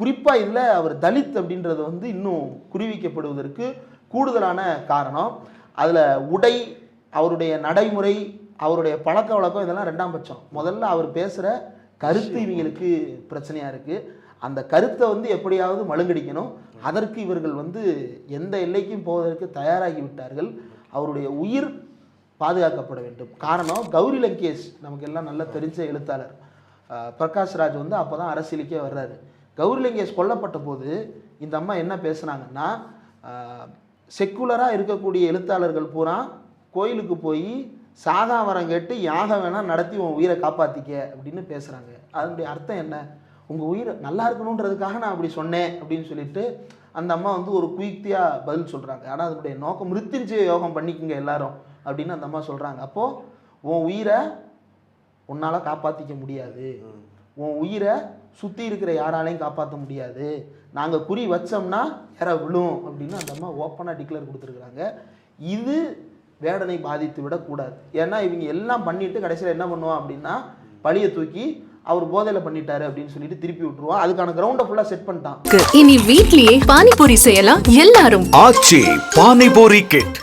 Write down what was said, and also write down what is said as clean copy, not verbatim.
குறிப்பாக இதில் அவர் தலித் அப்படின்றது வந்து இன்னும் குறிவிக்கப்படுவதற்கு கூடுதலான காரணம். அதில் உடை, அவருடைய நடைமுறை, அவருடைய பழக்க வழக்கம் இதெல்லாம் ரெண்டாம் பட்சம். முதல்ல அவர் பேசுகிற கருத்து இவங்களுக்கு பிரச்சனையாக இருக்குது. அந்த கருத்தை வந்து எப்படியாவது மழுங்கடிக்கணும். அதற்கு இவர்கள் வந்து எந்த எல்லைக்கும் போவதற்கு தயாராகி விட்டார்கள். அவருடைய உயிர் பாதுகாக்கப்பட வேண்டும். காரணம், கௌரி லங்கேஷ் நமக்கு எல்லாம் நல்லா தெரிஞ்ச எழுத்தாளர். பிரகாஷ் ராஜ் வந்து அப்போ தான் அரசியலுக்கே வர்றாரு. கௌரி லங்கேஷ் கொல்லப்பட்ட போது இந்த அம்மா என்ன பேசுனாங்கன்னா, செக்குலராக இருக்கக்கூடிய எழுத்தாளர்கள் பூரா கோயிலுக்கு போய் சாகாவரம் கேட்டு யாகம் வேணால் நடத்தி உன் உயிரை காப்பாற்றிக்க அப்படின்னு பேசுகிறாங்க. அதனுடைய அர்த்தம் என்ன? உங்கள் உயிர் நல்லா இருக்கணுன்றதுக்காக நான் அப்படி சொன்னேன் அப்படின்னு சொல்லிட்டு அந்த அம்மா வந்து ஒரு குயிக்தியாக பதில் சொல்கிறாங்க. ஆனால் அதனுடைய நோக்கம் மிருத்யுஞ்சய யோகம் பண்ணிக்கோங்க எல்லாரும் அப்படின்னு அந்த அம்மா சொல்கிறாங்க. அப்போது உன் உயிரை உன்னால் காப்பாற்றிக்க முடியாது, உன் உயிரை சுற்றி இருக்கிற யாராலையும் காப்பாற்ற முடியாது, நாங்கள் குறி வச்சோம்னா யார விழும் அப்படின்னு அந்த அம்மா ஓப்பனாக டிக்ளேர் கொடுத்துருக்குறாங்க. இது வேடனை பாதித்து விடக்கூடாது. ஏன்னா இவங்க எல்லாம் பண்ணிட்டு கடைசியில் என்ன பண்ணுவான் அப்படின்னா, பழியை தூக்கி அவர் போதையில பண்ணிட்டாரு அப்படின்னு சொல்லிட்டு திருப்பி விட்டுருவான். அதுக்கான கிரவுண்டை ஃபுல்லா செட் பண்ணிட்டான். இனி வீட்லயே பானிபூரி செய்யலாம் எல்லாரும். ஆச்சி பானிபூரி கிட்